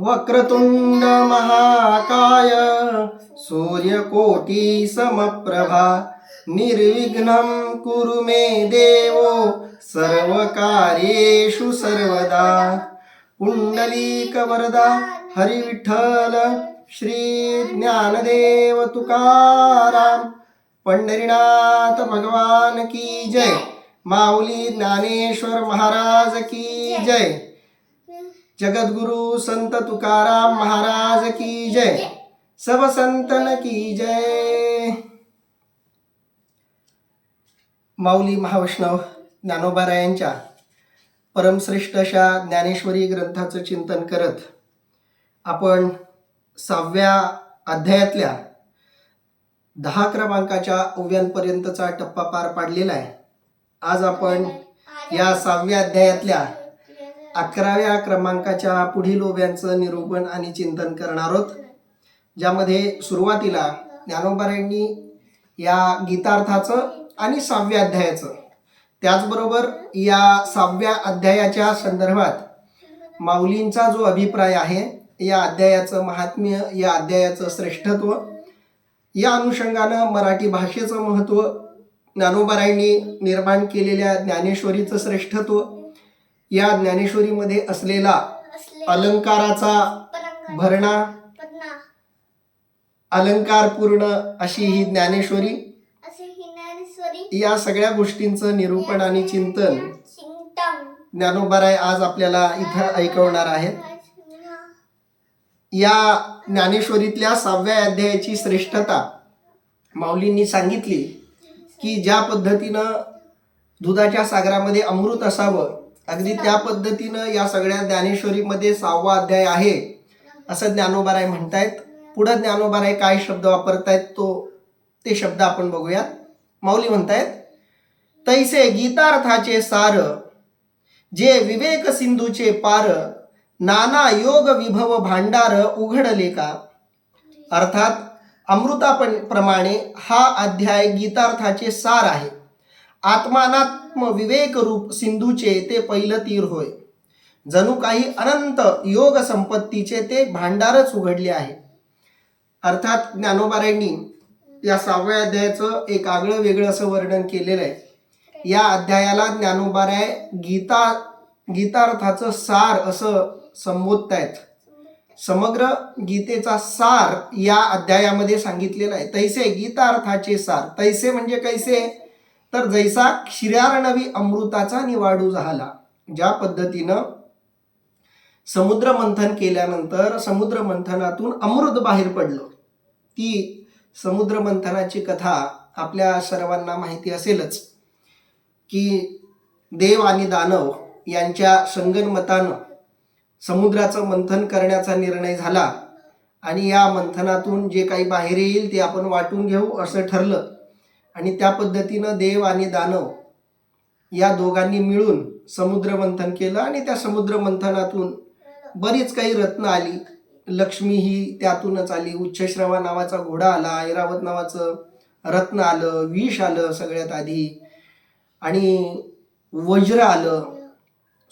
वक्रतुंड महाकाय सूर्यकोटी समप्रभा निर्विघ्नं कुरु मे देवो सर्वकार्येषु सर्वदा। पुंडलीकवरदा हरी विठ्ठल श्री ज्ञानदेव तुकाराम पंढरीनाथ भगवान की जय। माऊली ज्ञानेश्वर महाराज की जय। जगद्गुरु संत तुकाराम महाराज की जय। सब संतन की जय। माऊली महावैष्णव ज्ञानोबारायांच्या परमश्रेष्ठ अशा ज्ञानेश्वरी ग्रंथाचं चिंतन करत आपण 6व्या अध्यायातल्या 10 क्रमांकाच्या ओव्यांपर्यंतचा टप्पा पार पाडलेला आहे। आज आपण या 6व्या अध्यायातल्या 11व्या क्रमांकाच्या पुढील ओव्यांचं निरूपण आणि चिंतन करणार आहोत, ज्यामध्ये सुरुवातीला ज्ञानोबारायांनी या गीतार्थाचं आणि 6व्या अध्यायाचं, त्याचबरोबर या 6व्या अध्यायाच्या संदर्भात माऊलींचा जो अभिप्राय आहे, या अध्यायाचं महात्म्य, या अध्यायाचं श्रेष्ठत्व, या अनुषंगानं मराठी भाषेचं महत्त्व, ज्ञानोबारायांनी निर्माण केलेल्या ज्ञानेश्वरीचं श्रेष्ठत्व, या ज्ञानेश्वरीमध्ये असलेला अलंकाराचा भरणा, अलंकारपूर्ण अशी ही ज्ञानेश्वरी, या सगळ्या गोष्टींचं निरूपण आणि चिंतन ज्ञानोबाराय आज आपल्याला इथं ऐकवणार आहेत। या ज्ञानेश्वरीतल्या 6व्या अध्यायाची श्रेष्ठता माऊलींनी सांगितली की ज्या पद्धतीनं दुधाच्या सागरामध्ये अमृत असावं, अगदी त्या पद्धतीनं या सगळ्या ज्ञानेश्वरीमध्ये 6वा अध्याय आहे असं ज्ञानोबाराय म्हणतायत। पुढे ज्ञानोबाराय काय शब्द वापरतायत ते शब्द आपण बघूयात। माऊली म्हणतायत, तैसे गीतार्थाचे सार जे विवेक सिंधूचे पार नाना योग विभव भांडार उघडले का। अर्थात अमृताप्रमाणे हा अध्याय गीतार्थाचे सार आहे। आत्मानात्म विवेक रूप सिंधूचे ते पहिलं तीर होय। जणू काही अनंत योग संपत्तीचे ते भांडारच उघडले आहे। अर्थात ज्ञानोबारायांनी या 6व्या अध्यायाचं एक आगळं वेगळं असं वर्णन केलेलं आहे। या अध्यायाला ज्ञानोबाराय गीतार्थाचं सार असं संबोधतायत। समग्र गीतेचा सार या अध्यायामध्ये सांगितलेला आहे। तैसे गीतार्थाचे सार, तैसे म्हणजे कैसे, तर जैसा क्षीरार्णवी अमृताचा निवाडू झाला। ज्या पद्धतीनं समुद्र मंथन केल्यानंतर समुद्र मंथनातून अमृत बाहेर पडलं, ती समुद्र मंथनाची कथा आपल्या सर्वांना माहिती असेलच की देव आणि दानव यांच्या संगनमतानं समुद्राचं मंथन करण्याचा निर्णय झाला आणि या मंथनातून जे काही बाहेर येईल ते आपण वाटून घेऊ असं ठरलं। आणि त्या पद्धतीनं देव आणि दानव या दोघांनी मिळून समुद्र मंथन केलं आणि त्या समुद्र मंथनातून बरीच काही रत्न आली। लक्ष्मी ही त्यातूनच आली। उच्छश्रवा नावाचा घोडा आला, ऐरावत नावाचं रत्न आलं, विष आलं सगळ्यात आधी, आणि वज्र आलं,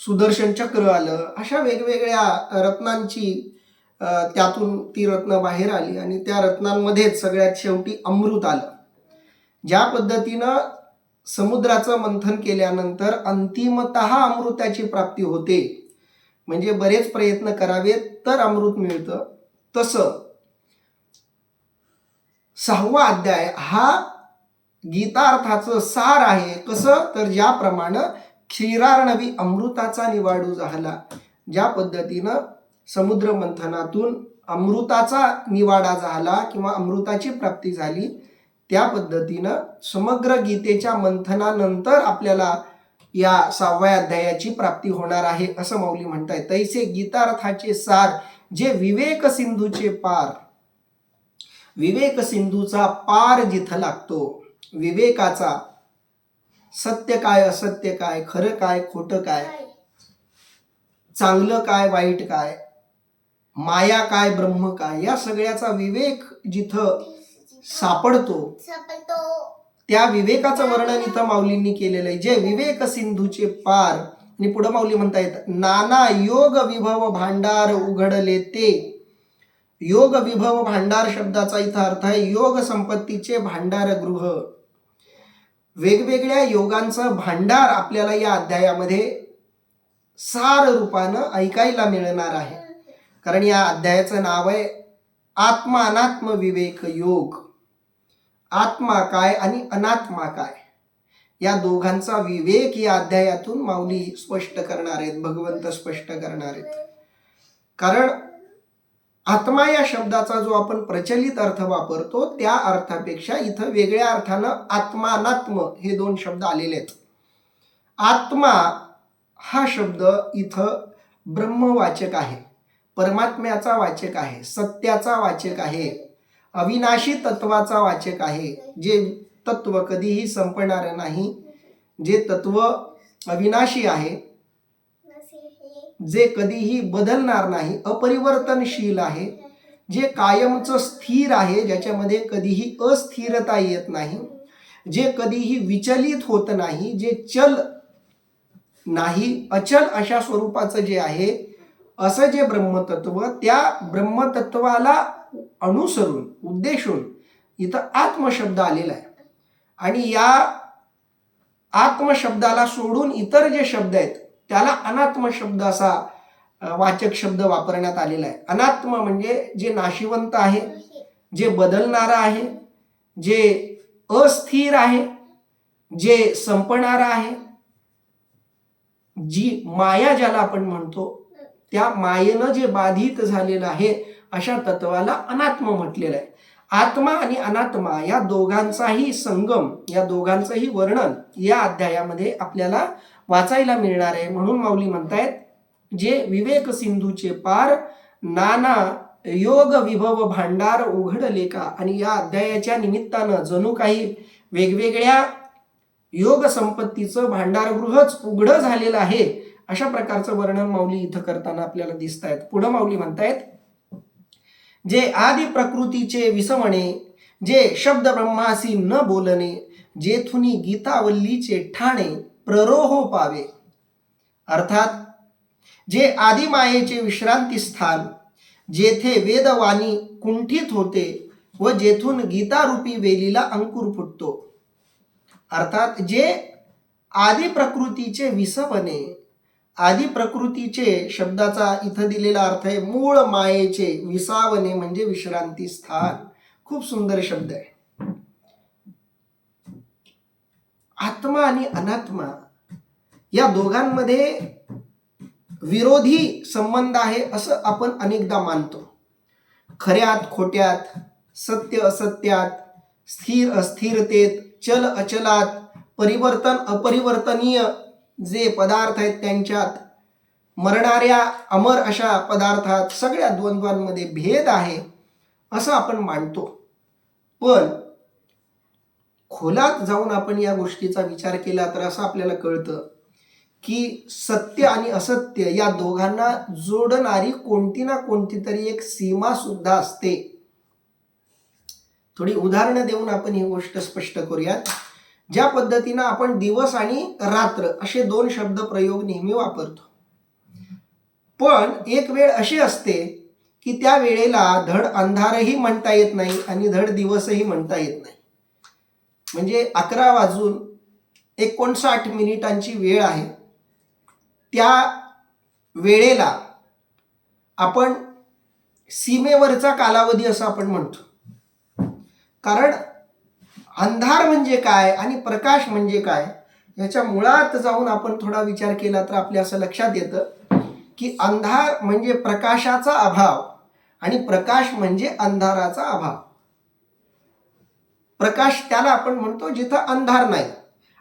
सुदर्शन चक्र आलं। अशा वेगवेगळ्या रत्नांची त्यातून ती रत्न बाहेर आली आणि त्या रत्नांमध्येच सगळ्यात शेवटी अमृत आलं। ज्या पद्धतीनं समुद्राचं मंथन केल्यानंतर अंतिमतः अमृताची प्राप्ती होते, म्हणजे बरेच प्रयत्न करावेत तर अमृत मिळतं, तसं 6वा अध्याय हा गीतार्थाचं सार आहे। कसं, तर ज्याप्रमाणे क्षीरार्णवी अमृताचा निवाडू झाला, ज्या पद्धतीनं समुद्र मंथनातून अमृताचा निवाडा झाला किंवा अमृताची प्राप्ती झाली, त्या पद्धतीनं समग्र गीतेच्या मंथनानंतर आपल्याला या 6व्या अध्यायाची प्राप्ती होणार आहे असं माऊली म्हणताय। तैसे गीतार्थाचे सार जे विवेक सिंधूचे पार, विवेक सिंधूचा पार जिथं लागतो, विवेकाचा, सत्य काय असत्य काय, खरं काय खोटं काय, चांगलं काय वाईट काय, माया काय ब्रह्म काय, या सगळ्याचा विवेक जिथं सापडतो त्या विवेकाचं वर्णन इथं माऊलींनी केलेलं आहे। जे विवेक सिंधूचे पार आणि पुढं माऊली म्हणतायत नाना योग विभव भांडार उघडले ते. योग विभव भांडार शब्दाचा इथं अर्थ आहे योग संपत्तीचे भांडार गृह. वेगवेगळ्या योगांचं भांडार आपल्याला या अध्यायामध्ये सार रूपानं ऐकायला मिळणार आहे. कारण या अध्यायाचं नाव आहे आत्मा अनात्म विवेक योग. आत्मा काय आणि अनात्मा काय या दोघांचा विवेक या अध्यायातून माऊली स्पष्ट करणार आहेत, भगवंत स्पष्ट करणार आहेत. कारण आत्मा या शब्दाचा जो आपण प्रचलित अर्थ वापरतो त्या अर्थापेक्षा इथं वेगळ्या अर्थानं आत्मा अनात्म हे दोन शब्द आलेले आहेत. आत्मा हा शब्द इथं ब्रह्मवाचक आहे, परमात्म्याचा वाचक आहे, सत्याचा वाचक आहे, अविनाशी तत्वाचा वाचक आहे. जे तत्व कधीही संपणार नाही, जे तत्व अविनाशी आहे, जे कधीही बदलणार नाही, अपरिवर्तनशील आहे, जे कायमचं स्थिर आहे, ज्याच्यामध्ये कधीही अस्थिरता येत नाही, जे कधीही विचलित होत नाही, जे चल नाही अचल अशा स्वरूपाचं जे आहे असं जे ब्रह्मतत्व, त्या ब्रह्मतत्वाला अनुसरून उद्देशून इथं आत्मशब्द आलेला आहे. आणि या आत्मशब्दाला सोडून इतर जे शब्द आहेत त्याला अनात्म शब्द असा वाचक शब्द वापरण्यात आलेला आहे. अनात्म म्हणजे जे नाशिवंत आहे, जे बदलणारं आहे, जे अस्थिर आहे, जे संपणारं आहे, जी माया ज्याला आपण म्हणतो त्या मायेनं जे बाधित झालेलं आहे अशा तत्वाला अनात्म म्हटलेलं आहे. आत्मा आणि अनात्मा या दोघांचाही संगम, या दोघांचंही वर्णन या अध्यायामध्ये आपल्याला वाचायला मिळणार आहे. म्हणून माऊली म्हणतायत जे विवेक सिंधूचे पार नाना योग विभव भांडार उघडले का. आणि या अध्यायाच्या निमित्तानं जणू काही वेगवेगळ्या योग संपत्तीचं भांडारगृहच उघडं झालेलं आहे अशा प्रकारचं वर्णन माऊली इथं करताना आपल्याला दिसत आहेत. पुढं माऊली म्हणतायत जे आदि प्रकृतीचे विसमणे, जे शब्द ब्रह्मासी न बोलणे, जेथुनी गीतावल्लीचे ठाणे प्ररोह पावे. अर्थात जे आदि मायेचे विश्रांती स्थान, जेथे वेदवाणी कुंठित होते व जेथून गीतारूपी वेलीला अंकुर फुटतो. अर्थात जे आदि प्रकृतीचे विसमणे, आदि प्रकृतीचे शब्दाचा इथं दिलेला अर्थ आहे मूळ मायेचे, विसावणे म्हणजे विश्रांती स्थान. खूप सुंदर शब्द आहे. आत्मा आणि अनात्मा या दोघांमध्ये विरोधी संबंध आहे असं आपण अनेकदा मानतो. खऱ्यात खोट्यात, सत्य असत्यात, स्थिर अस्थिरतेत, चल अचलात, परिवर्तन अपरिवर्तनीय जे पदार्थ आहेत त्यांच्यात, मरणाऱ्या अमर अशा पदार्थात सगळ्या द्वंद्वांमध्ये भेद आहे असं आपण मानतो. पण खोलात जाऊन आपण या गोष्टीचा विचार केला तर असं आपल्याला कळतं की सत्य आणि असत्य या दोघांना जोडणारी कोणती ना कोणती तरी एक सीमा सुद्धा असते. थोडी उदाहरणं देऊन आपण ही गोष्ट स्पष्ट करूयात. ज्या पद्धतीनं आपण दिवस आणि रात्र असे दोन शब्द प्रयोग नेहमी वापरतो, पण एक वेळ अशी असते की त्या वेळेला धड अंधारही म्हणता येत नाही आणि धड दिवसही म्हणता येत नाही. म्हणजे 11:59 वेळ आहे. त्या वेळेला आपण सीमेवरचा कालावधी असं आपण म्हणतो. कारण अंधार म्हणजे काय आणि प्रकाश म्हणजे काय याच्या मुळात जाऊन आपण थोडा विचार केला तर आपल्या असं लक्षात येतं की अंधार म्हणजे प्रकाशाचा अभाव आणि प्रकाश म्हणजे अंधाराचा अभाव. प्रकाश त्याला आपण म्हणतो जिथं अंधार नाही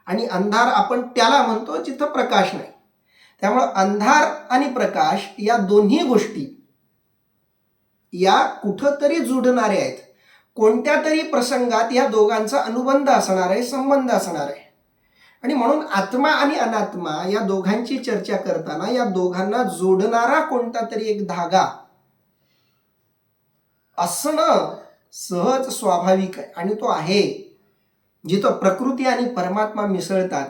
आणि अंधार आपण त्याला म्हणतो जिथं प्रकाश नाही. त्यामुळं अंधार आणि प्रकाश या दोन्ही गोष्टी या कुठंतरी जुडणाऱ्या आहेत. कोणत्या तरी प्रसंगात या दोघांचा अनुबंध असणार आहे, संबंध असणार आहे. आणि म्हणून आत्मा आणि अनात्मा या दोघांची चर्चा करताना या दोघांना जोडणारा कोणता तरी एक धागा असणं सहज स्वाभाविक आहे. आणि तो आहे जिथं प्रकृती आणि परमात्मा मिसळतात,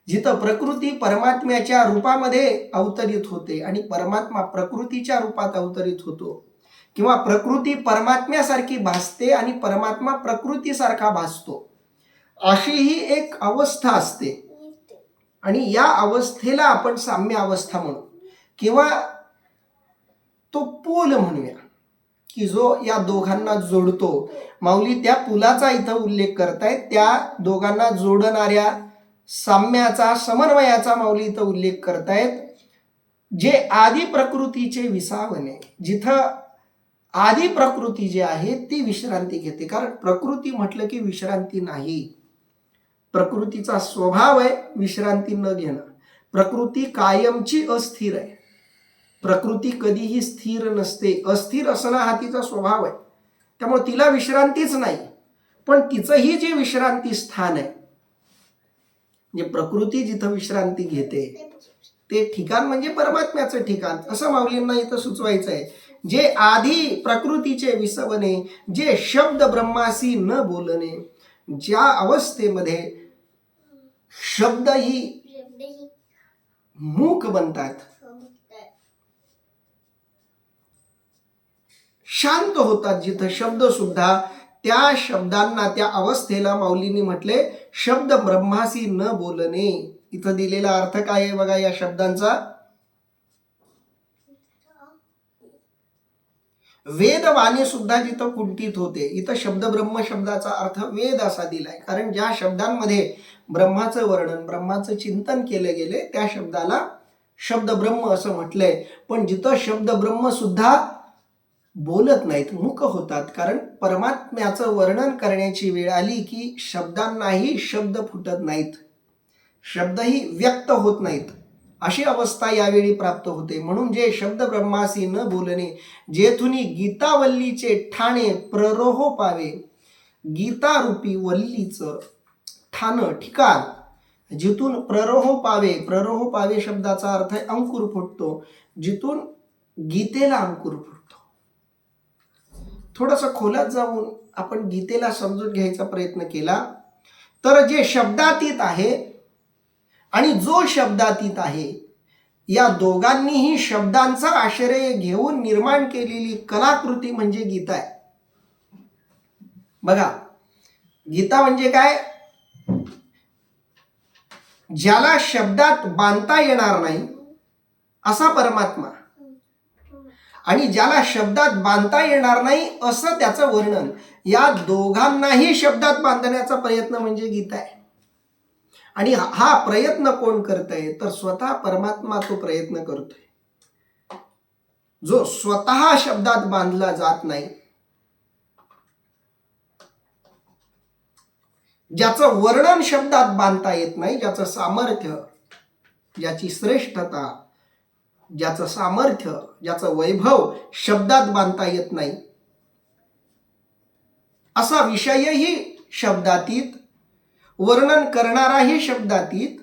जिथं प्रकृती परमात्म्याच्या रूपामध्ये अवतरित होते आणि परमात्मा प्रकृतीच्या रूपात अवतरित होतो, किंवा प्रकृती परमात्म्यासारखी भासते आणि परमात्मा प्रकृतीसारखा भासतो, अशी ही एक अवस्था असते. आणि या अवस्थेला आपण साम्य अवस्था म्हणू, किंवा तो पूल म्हणूया, की जो या दोघांना जोडतो. माऊली त्या पुलाचा इथं उल्लेख करतायत, त्या दोघांना जोडणाऱ्या साम्याचा, समन्वयाचा माऊली इथं उल्लेख करतायत. जे आदी प्रकृतीचे विसावणे, जिथं आदी प्रकृती जी आहे ती विश्रांती घेते. कारण प्रकृती म्हटलं की विश्रांती नाही. प्रकृतीचा स्वभाव आहे विश्रांती न घेणं. प्रकृती कायमची अस्थिर आहे. प्रकृती कधीही स्थिर नसते. अस्थिर असणं हा तिचा स्वभाव आहे. त्यामुळे तिला विश्रांतीच नाही. पण तिचंही जे विश्रांती स्थान आहे, म्हणजे प्रकृती जिथं विश्रांती घेते ते ठिकाण म्हणजे परमात्म्याचं ठिकाण, असं माऊलींना इथं सुचवायचं आहे. जे आधी प्रकृतीचे विसवणे, जे शब्द ब्रह्मासी न बोलणे, ज्या अवस्थेमध्ये शब्दही मूक बनतात, शांत होतात, जिथं शब्द सुद्धा, त्या शब्दांना, त्या अवस्थेला माऊलींनी म्हटले शब्द ब्रह्मासी न बोलणे. इथं दिलेला अर्थ काय आहे बघा या शब्दांचा. वेदवाणी सुद्धा जिथं कुंठित होते, इथं शब्द ब्रह्म शब्दाचा अर्थ वेद असा दिलाय. कारण ज्या शब्दांमध्ये ब्रह्माचं वर्णन, ब्रह्माचं चिंतन केले गेले, त्या शब्दाला शब्द ब्रह्म असं म्हटलंय. पण जिथं शब्द ब्रह्म सुद्धा बोलत नाहीत, मूक होतात, कारण परमात्म्याचं वर्णन करण्याची वेळ आली की शब्दांनाही शब्द फुटत नाहीत, शब्दही व्यक्त होत नाहीत, अशी अवस्था यावेळी प्राप्त होते. म्हणून जे शब्द ब्रह्मासी न बोलणे, जेथुनी गीतावल्लीचे ठाणे प्ररोह पावे. गीता रूपी वल्लीचं ठाणं, ठिकाण, जिथून प्ररोह पावे. प्ररोह पावे शब्दाचा अर्थ आहे अंकुर फुटतो, जिथून गीतेला अंकुर फुटतो. थोडंसं खोलात जाऊन आपण गीतेला समजून घ्यायचा प्रयत्न केला तर जे शब्दातीत आहे आणि जो शब्दातीत आहे, या दोघांनीही शब्दांचा आश्रय घेऊन निर्माण केलेली कलाकृती म्हणजे गीता आहे. बघा, गीता म्हणजे काय? ज्याला शब्दात बांधता येणार नाही असा परमात्मा, आणि ज्याला शब्दात बांधता येणार नाही असं त्याचं वर्णन, या दोघांनाही शब्दात बांधण्याचा प्रयत्न म्हणजे गीता आहे. आणि हा प्रयत्न कोण करतंय? तर स्वतः परमात्मा तो प्रयत्न करतोय. जो स्वतः शब्दात बांधला जात नाही, ज्याचं वर्णन शब्दात बांधता येत नाही, ज्याचं सामर्थ्य, ज्याची श्रेष्ठता, ज्याचं सामर्थ्य, ज्याचं वैभव शब्दात बांधता येत नाही, असा विषयही शब्दातीत, वर्णन करणाराही शब्दातीत,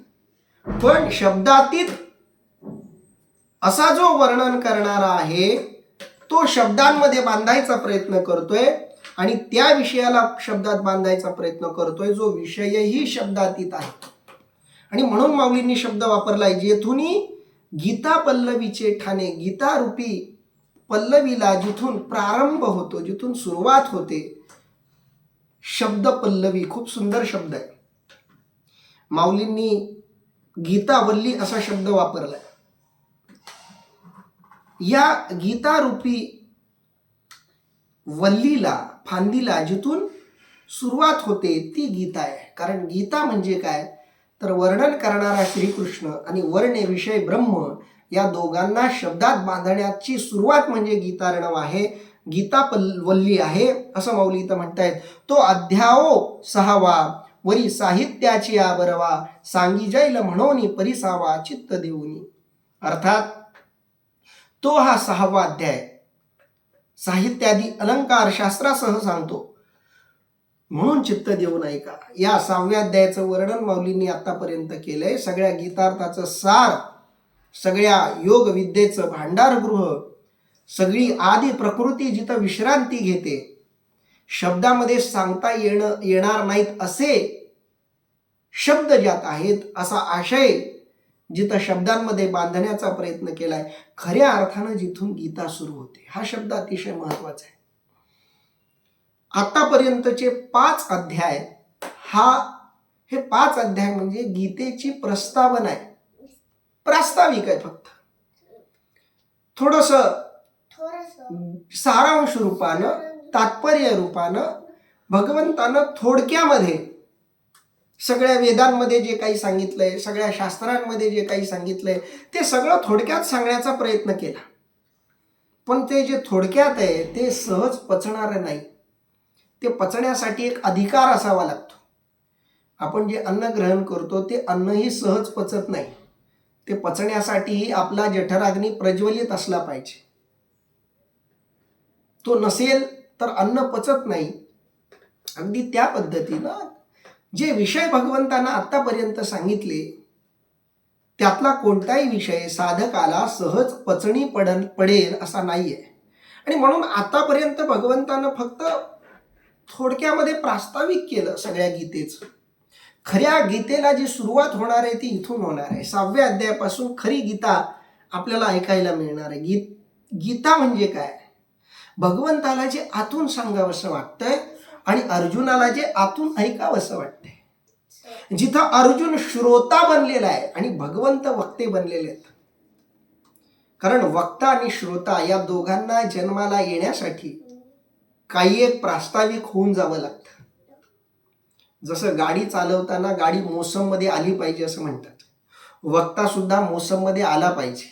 पण शब्दातीत असा जो वर्णन करणारा आहे तो शब्दांमध्ये बांधायचा प्रयत्न करतोय आणि त्या विषयाला शब्दात बांधायचा प्रयत्न करतोय जो विषयही शब्दातीत आहे. आणि म्हणून माऊलींनी शब्द वापरलाय, जेथुनी गीता पल्लवीचे ठाणे. गीता रूपी पल्लवीला जिथून प्रारंभ होतो, जिथून सुरुवात होते, शब्द पल्लवी, खूप सुंदर शब्द आहे. माऊलींनी गीतावल्ली असा शब्द वापरलाय. या गीता रूपी वल्लीला, फांदीला जिथून सुरुवात होते ती गीता आहे. कारण गीता म्हणजे काय? तर वर्णन करणारा श्रीकृष्ण आणि वर्णे विषय ब्रह्म, या दोघांना शब्दात बांधण्याची सुरुवात म्हणजे गीतार्णव आहे, गीता वल्ली आहे, असं माऊली इथं म्हणतायत. तो अध्याओ 6वा, वरी साहित्याची आबरवा, सांगी जैल म्हणोनी परिसावा चित्त देऊनी. अर्थात तो हा 6वा अध्याय साहित्यादी अलंकार शास्त्रासह सांगतो, म्हणून चित्त देऊन ऐका. या 6व्या अध्यायाचं वर्णन माऊलींनी आतापर्यंत केलंय. सगळ्या गीतार्थाचं सार, सगळ्या योग विद्येचं भांडारगृह, सगळी आदी प्रकृती जिथं विश्रांती घेते, शब्दामध्ये सांगता येणार नाहीत असे शब्द ज्यात आहेत असा आशय जिथं शब्दांमध्ये बांधण्याचा प्रयत्न केलाय, खऱ्या अर्थानं जिथून गीता सुरू होते. हा शब्द अतिशय महत्वाचा आहे. आतापर्यंतचे 5 अध्याय हे 5 अध्याय म्हणजे गीतेची प्रस्तावना आहे, प्रास्ताविक आहे. फक्त थोडस सारांश रूपानं, तात्पर्य रूपानं भगवंतानं थोडक्यामध्ये सगळ्या वेदांमध्ये जे काही सांगितलंय, सगळ्या शास्त्रांमध्ये जे काही सांगितलंय ते सगळं थोडक्यात सांगण्याचा प्रयत्न केला. पण ते जे थोडक्यात आहे ते सहज पचणार नाही. ते पचण्यासाठी एक अधिकार असावा लागतो. आपण जे अन्न ग्रहण करतो ते अन्नही सहज पचत नाही. ते पचण्यासाठी आपला जठराग्नी प्रज्वलित असला पाहिजे. तो नसेल तर अन्न पचत नाही. अगदी त्या पद्धतीनं जे विषय भगवंतांना आतापर्यंत सांगितले त्यातला कोणताही विषय साधकाला सहज पचनी पडेल असा नाहीये. आणि म्हणून आतापर्यंत भगवंतानं फक्त थोडक्यामध्ये प्रास्ताविक केलं सगळ्या गीतेचं. खऱ्या गीतेला जी सुरुवात होणार आहे ती इथून होणार आहे. 6व्या अध्यायापासून खरी गीता आपल्याला ऐकायला मिळणार आहे. गीता म्हणजे काय? भगवंताला जे आतून सांगावंसं वाटतंय आणि अर्जुनाला जे आतून ऐकावंसं वाटतंय. जिथं अर्जुन श्रोता बनलेला आहे आणि भगवंत वक्ते बनलेले आहेत. कारण वक्ता आणि श्रोता या दोघांना जन्माला येण्यासाठी काही एक प्रास्ताविक होऊन जावं लागतं. जसं गाडी चालवताना गाडी मोसममध्ये आली पाहिजे असं म्हणतात, वक्ता सुद्धा मोसममध्ये आला पाहिजे.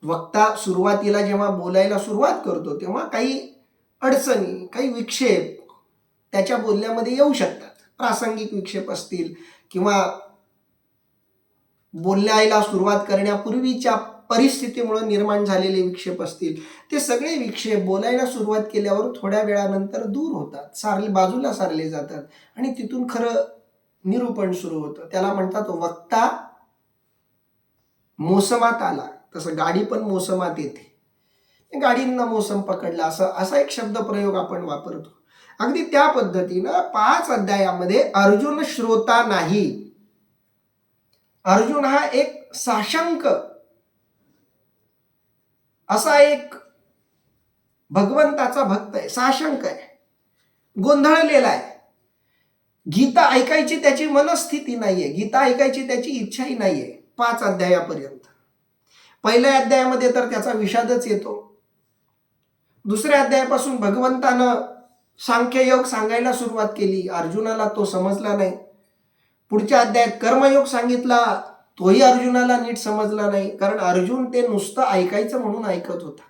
वक्ता सुरुवातीला जेव्हा बोलायला सुरुवात करतो तेव्हा काही अडचणी, काही विक्षेप त्याच्या बोलण्यामध्ये येऊ शकतात. प्रासंगिक विक्षेप असतील किंवा बोलायला सुरुवात करण्यापूर्वीच्या परिस्थितीमुळे निर्माण झालेले विक्षेप असतील. ते सगळे विक्षेप बोलायला सुरुवात केल्यावर थोड्या वेळानंतर दूर होतात, बाजूला सारले जातात आणि तिथून खरं निरूपण सुरू होतं. त्याला म्हणतात वक्ता मोसमात आला. तसं गाडी पण मोसमात येते. गाडींना मोसम पकडला असा एक शब्दप्रयोग आपण वापरतो. अगदी त्या पद्धतीनं 5 अध्यायामध्ये अर्जुन श्रोता नाही. अर्जुन हा एक साशंक असा एक भगवंताचा भक्त आहे, साशंक आहे, गोंधळलेला आहे. गीता ऐकायची त्याची मनस्थिती नाहीये, गीता ऐकायची त्याची इच्छाही नाहीये 5 अध्यायापर्यंत. पहिल्या अध्यायामध्ये तर त्याचा विषादच येतो. 2ऱ्या अध्यायापासून भगवंतानं सांख्ययोग सांगायला सुरुवात केली, अर्जुनाला तो समजला नाही. पुढच्या अध्यायात कर्मयोग सांगितला, तोही अर्जुनाला नीट समजला नाही. कारण अर्जुन ते नुसतं ऐकायचं म्हणून ऐकत होता.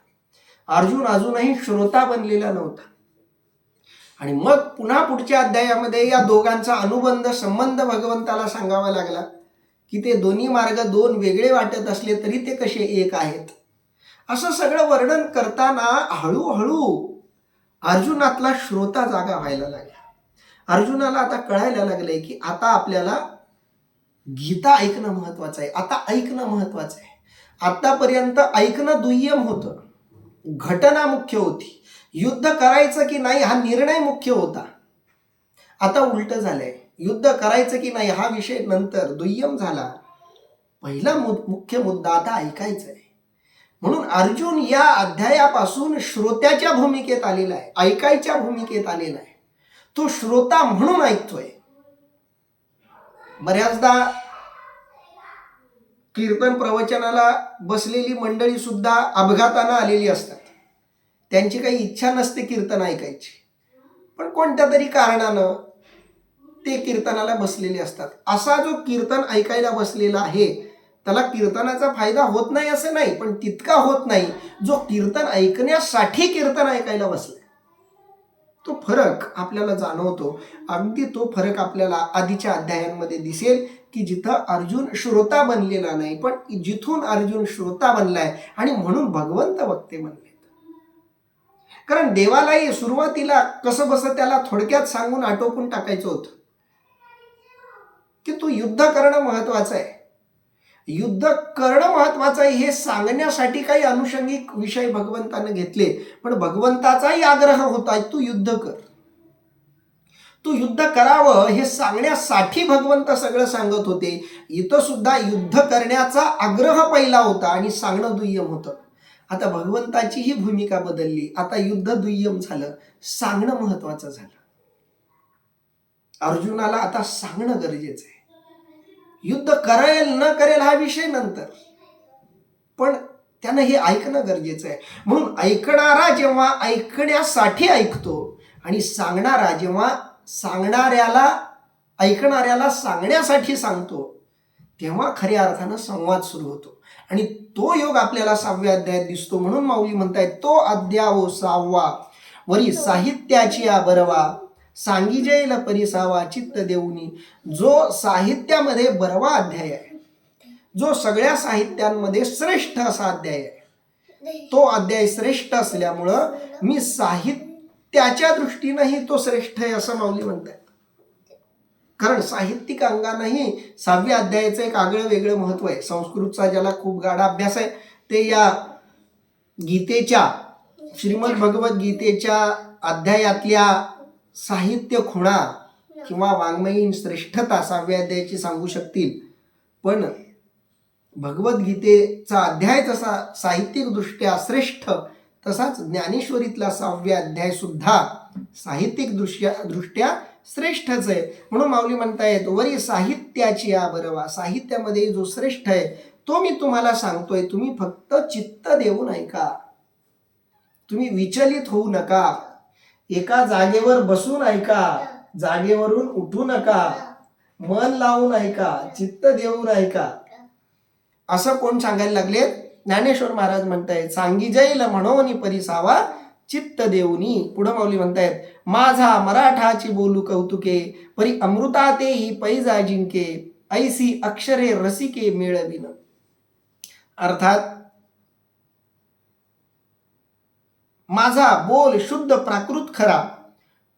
अर्जुन अजूनही श्रोता बनलेला नव्हता. आणि मग पुन्हा पुढच्या अध्यायामध्ये या दोघांचा अनुबंध संबंध भगवंताला सांगावा लागला की ते दोन्ही मार्ग 2 वेगळे वाटत असले तरी ते कसे एक आहेत. असं सगळं वर्णन करताना हळूहळू अर्जुनातला श्रोता जागा व्हायला लागला. अर्जुनाला आता कळायला लागलंय की आता आपल्याला गीता ऐकणं महत्वाचं आहे, आता ऐकणं महत्वाचं आहे. आतापर्यंत ऐकणं दुय्यम होतं, घटना मुख्य होती, युद्ध करायचं की नाही हा निर्णय मुख्य होता. आता उलट झालंय, युद्ध करायचं की नाही हा विषय नंतर दुय्यम झाला. पहिला मुख्य मुद्दा आता ऐकायचा आहे. म्हणून अर्जुन या अध्यायापासून श्रोत्याच्या भूमिकेत आलेला आहे, ऐकायच्या भूमिकेत आलेला आहे. तो श्रोता म्हणून ऐकतोय. बऱ्याचदा कीर्तन प्रवचनाला बसलेली मंडळी सुद्धा अपघातानं आलेली असतात. त्यांची काही इच्छा नसते कीर्तन ऐकायची, पण कोणत्या तरी कारणानं ते कीर्तनाला बसलेले असतात. असा जो कीर्तन ऐकायला बसलेला आहे त्याला कीर्तनाचा फायदा होत नाही असं नाही, पण तितका होत नाही जो कीर्तन ऐकण्यासाठी कीर्तन ऐकायला बसलाय. तो फरक आपल्याला जाणवतो. अगदी तो फरक आपल्याला आधीच्या अध्यायांमध्ये दिसेल की जिथं अर्जुन श्रोता बनलेला नाही, पण जिथून अर्जुन श्रोता बनलाय आणि म्हणून भगवंत वक्ते बनले. कारण देवालाही सुरुवातीला कसं बसं त्याला थोडक्यात सांगून आटोपून टाकायचं होतं की तू युद्ध करणं महत्वाचं आहे, युद्ध करणं महत्वाचं आहे हे सांगण्यासाठी काही अनुषंगिक विषय भगवंतानं घेतले. पण भगवंताचाही आग्रह होता तू युद्ध कर, तू युद्ध करावं हे सांगण्यासाठी भगवंत सगळं सांगत होते. इथं सुद्धा युद्ध करण्याचा आग्रह पहिला होता आणि सांगणं दुय्यम होतं. आता भगवंताची ही भूमिका बदलली. आता युद्ध दुय्यम झालं, सांगणं महत्वाचं झालं. अर्जुनाला आता सांगणं गरजेचं आहे. युद्ध करेल न करेल हा विषय नंतर, पण त्यानं हे ऐकणं गरजेचं आहे. म्हणून ऐकणारा जेव्हा ऐकण्यासाठी ऐकतो आणि सांगणारा जेव्हा ऐकणाऱ्याला सांगण्यासाठी सांगतो, तेव्हा खऱ्या अर्थानं संवाद सुरू होतो. आणि तो योग आपल्याला 6व्या अध्यायात दिसतो. म्हणून माऊली म्हणतायत, तो अध्यायो 6वा वरी साहित्याची बरवा सांगिजेल परिसावा चित्त देऊनी. जो साहित्यामध्ये बरवा अध्याय आहे, जो सगळ्या साहित्यांमध्ये श्रेष्ठ असा अध्याय आहे, तो अध्याय श्रेष्ठ असल्यामुळं मी साहित्याच्या दृष्टीनंही तो श्रेष्ठ आहे असं माऊली म्हणतात. कारण साहित्यिक अंगानंही 6व्या अध्यायाचं एक आगळं वेगळं महत्व आहे. संस्कृतचा ज्याला खूप गाढा अभ्यास आहे ते या गीतेच्या, श्रीमद भगवद्गीतेच्या अध्यायातल्या साहित्य खुणा किंवा वाङ्मयीन श्रेष्ठता 6व्या अध्यायाची सांगू शकतील. पण भगवद्गीतेचा अध्याय जसा साहित्यिक दृष्ट्या श्रेष्ठ, तसाच ज्ञानेश्वरीतला 6व्या अध्याय सुद्धा साहित्यिक दृष्ट्या श्रेष्ठच आहे. म्हणून माऊली म्हणतायत, वरी साहित्याची बरवा, साहित्यामध्ये जो श्रेष्ठ आहे तो मी तुम्हाला सांगतोय. तुम्ही फक्त चित्त देऊन ऐका, तुम्ही विचलित होऊ नका, एका जागेवर बसून ऐका, जागेवरून उठू नका, मन लावून ऐका, चित्त देऊन ऐका. असं कोण सांगायला लागलेत? ज्ञानेश्वर महाराज म्हणतायत, सांगिजेल म्हणोनी परिसावा चित्त देऊनी. पुढं माऊली म्हणतायत, माझा मराठाची बोलू कौतुके परी अमृता तेही पैजा जिंके ऐसी अक्षरे रसिके मेळविन. अर्थात माझा बोल शुद्ध प्राकृत खरा,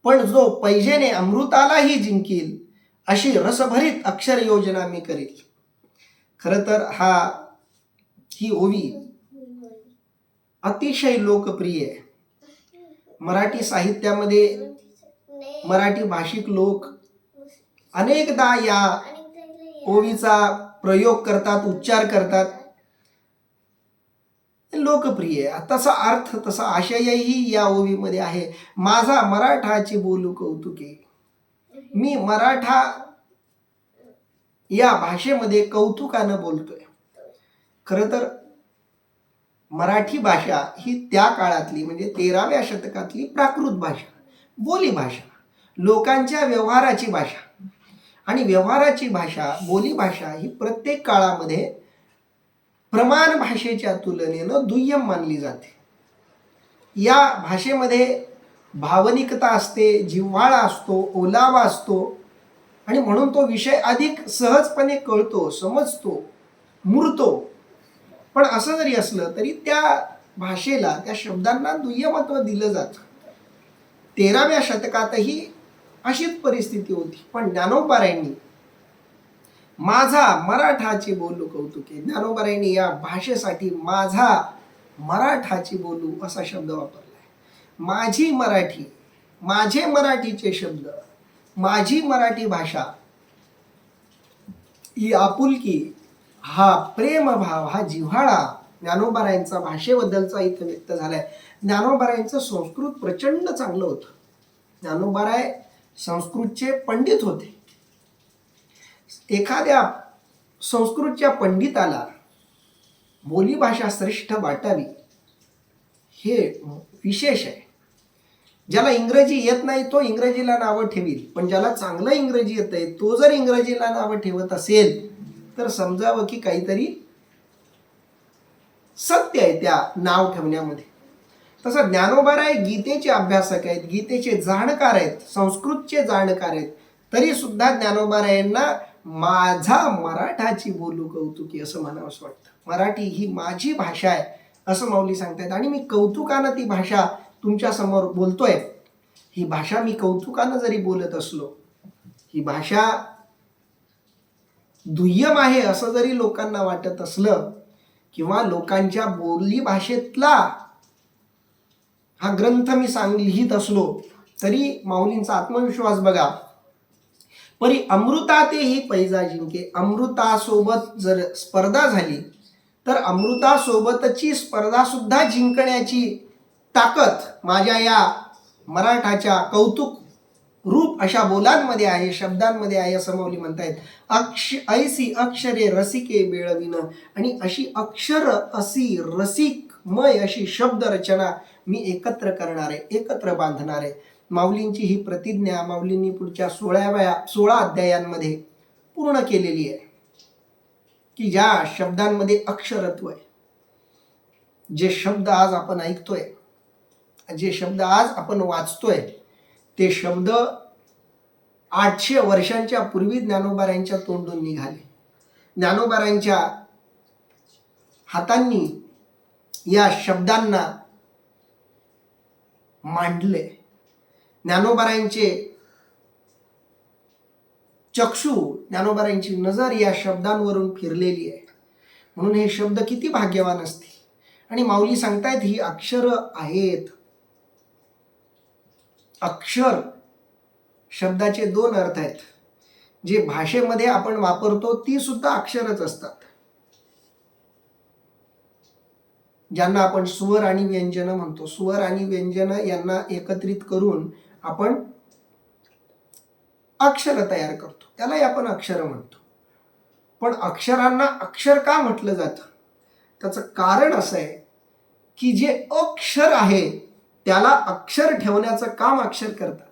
पण जो पैजेने अमृतालाही जिंकील अशी रसभरीत अक्षर योजना मी करेल. खरं तर ही ओवी अतिशय लोकप्रिय आहे. मराठी साहित्यामध्ये मराठी भाषिक लोक अनेकदा या ओवीचा प्रयोग करतात, उच्चार करतात. लोकप्रिय आहे. तसा अर्थ, तसा आशयही या ओवीमध्ये आहे. माझा मराठाची बोलू कौतुके, मी मराठा या भाषेमध्ये कौतुकानं बोलतोय. खरं तर मराठी भाषा ही त्या काळातली म्हणजे 13व्या शतकातली प्राकृत भाषा, बोली भाषा, लोकांच्या व्यवहाराची भाषा. आणि व्यवहाराची भाषा, बोली भाषा ही प्रत्येक काळामध्ये प्रमाण भाषेच्या तुलनेनं दुय्यम मानली जाते. या भाषेमध्ये भावनिकता असते, जिव्हाळा असतो, ओलावा असतो आणि म्हणून तो विषय अधिक सहजपणे कळतो, समजतो, मुरतो. पण असं जरी असलं तरी त्या भाषेला, त्या शब्दांना दुय्यमत्व दिलं जातं. 13व्या शतकातही अशीच परिस्थिती होती. पण ज्ञानोबारायांनी माझा मराठाची बोलू कौतुके, ज्ञानोबारायांनी या भाषेसाठी माझा मराठाची बोलू असा शब्द वापरलाय. माझी मराठी, माझे मराठीचे शब्द, माझी मराठी भाषा, ही आपुलकी, हा प्रेमभाव, हा जिव्हाळा ज्ञानोबारायांचा भाषेबद्दलचा इथं व्यक्त झालाय. ज्ञानोबारायांचं संस्कृत प्रचंड चांगलं होतं. ज्ञानोबाराय संस्कृतचे पंडित होते. एखाद्या संस्कृतच्या पंडिताला बोलीभाषा श्रेष्ठ वाटावी हे विशेष आहे. ज्याला इंग्रजी येत नाही तो इंग्रजीला नावं ठेवील, पण ज्याला चांगलं इंग्रजी येतंय तो जर इंग्रजीला नावं ठेवत असेल तर समजावं की काहीतरी सत्य आहे त्या नाव ठेवण्यामध्ये. तसं ज्ञानोबाराय गीतेचे अभ्यासक आहेत, गीतेचे जाणकार आहेत, संस्कृतचे जाणकार आहेत. तरी सुद्धा ज्ञानोबारायांना माझा मराठाची बोलू कौतुकी असं म्हणावंसं वाटतं. मराठी ही माझी भाषा आहे असं माऊली सांगतायत आणि मी कौतुकानं ती भाषा तुमच्या समोर बोलतोय. ही भाषा मी कौतुकानं जरी बोलत असलो, ही भाषा दुय्यम आहे असं जरी लोकांना वाटत असलं किंवा लोकांच्या बोली भाषेतला हा ग्रंथ मी लिहित असलो तरी माऊलींचा आत्मविश्वास बघा. परी अमृतातेही पैजा जिंके. अमृतासोबत जर स्पर्धा झाली तर अमृतासोबतची स्पर्धा सुद्धा जिंकण्याची ताकद माझ्या या मराठाच्या कौतुक रूप अशा बोलांमध्ये आहे, शब्दांमध्ये आहे, असं माऊली म्हणतायत. ऐसी अक्षरे रसिके मेळविन. आणि अशी अक्षर, अशी रसिकमय अशी शब्द रचना मी एकत्र करणार आहे, एकत्र बांधणार आहे. माऊलींची ही प्रतिज्ञा माऊलींनी पुढच्या 16 अध्यायांमध्ये पूर्ण केलेली आहे की ज्या शब्दांमध्ये अक्षरत्व आहे. जे शब्द आज आपण ऐकतोय, जे शब्द आज आपण वाचतोय, ते शब्द 800 वर्षांच्या पूर्वी ज्ञानोबारायांच्या तोंडून निघाले. ज्ञानोबारायांच्या हातांनी या शब्दांना मांडले. ज्ञानोबारायांचे चक्षु, ज्ञानोबारायांची नजर या शब्दांवरून फिरलेली आहे. म्हणून हे शब्द किती भाग्यवान असतील. आणि माऊली सांगतायत ही अक्षर आहेत. अक्षर शब्दाचे 2 अर्थ आहेत. जे भाषेमध्ये आपण वापरतो ती सुद्धा अक्षरच असतात, ज्यांना आपण स्वर आणि व्यंजन म्हणतो. स्वर आणि व्यंजन यांना एकत्रित करून आपण अक्षर तयार करतो, त्यालाही आपण अक्षर म्हणतो. पण अक्षरांना अक्षर का म्हटलं जातं? त्याचं कारण असं आहे की जे अक्षर आहे त्याला अक्षर ठेवण्याचं काम अक्षर करतात.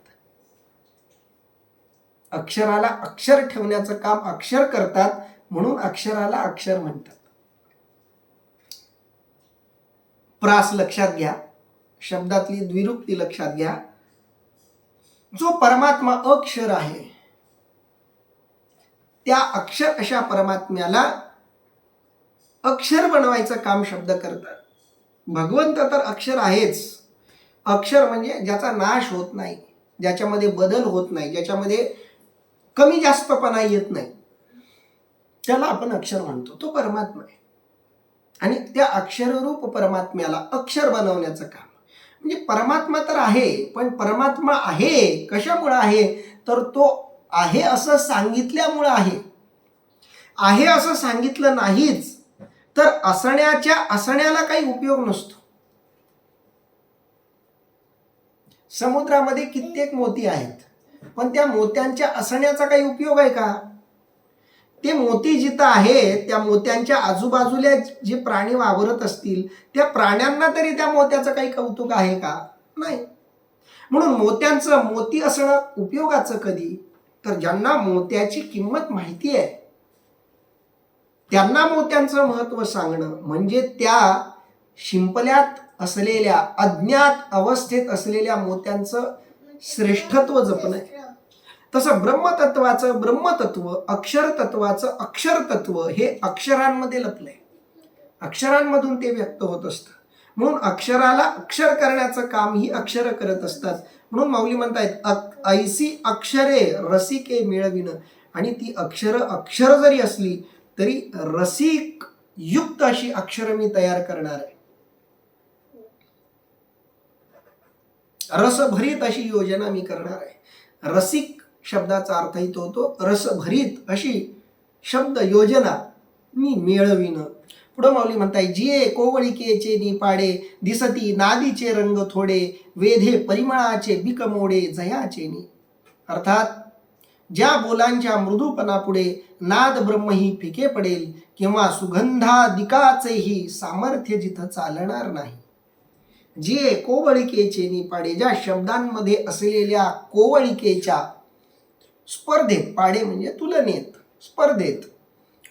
अक्षराला अक्षर ठेवण्याचं काम अक्षर करतात, म्हणून अक्षराला अक्षर म्हणतात. प्रास लक्षात घ्या, शब्दातली द्विरुक्ती लक्षात घ्या. जो परमात्मा अक्षर आहे त्या अक्षर अशा परमात्म्याला अक्षर बनवायचं काम शब्द करतात. भगवंत तर अक्षर आहेच. अक्षर म्हणजे ज्याचा नाश होत नाही, ज्याच्यामध्ये बदल होत नाही, ज्याच्यामध्ये कमी जास्तपणा येत नाही, त्याला आपण अक्षर म्हणतो. तो परमात्मा आहे. आणि त्या अक्षररूप परमात्म्याला अक्षर बनवण्याचं काम म्हणजे परमात्मा तर आहे, पण परमात्मा आहे कशामुळे आहे? तर तो आहे असं सांगितल्यामुळं आहे. आहे असं सांगितलं नाहीच तर असण्याला काही उपयोग नसतो. समुद्रामध्ये कित्येक मोती आहेत, पण त्या मोत्यांच्या असण्याचा काही उपयोग आहे का? ते मोती जिथं आहे त्या मोत्यांच्या आजूबाजूला जे प्राणी वावरत असतील त्या प्राण्यांना तरी त्या मोत्याचं काही कौतुक आहे का? नाही. म्हणून मोती असणं उपयोगाचं कधी? तर ज्यांना मोत्याची किंमत माहिती आहे त्यांना मोत्यांचं महत्व सांगणं म्हणजे त्या शिंपल्यात असलेल्या अज्ञात अवस्थेत असलेल्या मोत्यांचं श्रेष्ठत्व जपणं. तसं ब्रह्मतत्वाचं ब्रह्मतत्व, अक्षरतत्वाचं अक्षरतत्व हे अक्षरांमध्ये लपलंय. अक्षरांमधून ते व्यक्त होत असतं. म्हणून अक्षराला अक्षर करण्याचं काम ही अक्षर करत असतात. म्हणून माऊली म्हणतायत ऐसी अक्षरे रसिके मिळविन. आणि ती अक्षर जरी असली तरी रसिक युक्त अशी अक्षर मी तयार करणार आहे. रसभरीत अशी योजना मी करणार आहे. रसिक शब्दाचा अर्थही तो होतो रसभरीत अशी शब्द योजना मी मिळविन. पुढं माऊली म्हणताय जिये कोवळिकेचे निपाडे दिसती नादीचे रंग थोडे वेधे परिमळाचे बिक मोडे जयाचे नी. अर्थात ज्या बोलांच्या मृदूपणा पुढे नाद ब्रह्मही फिके पडेल किंवा सुगंधादिकाचेही सामर्थ्य जिथं चालणार नाही. जे कोवळिकेचे निपाडे, ज्या शब्दांमध्ये असलेल्या कोवळिकेच्या स्पर्धेत, पाडे म्हणजे तुलनेत, स्पर्धेत,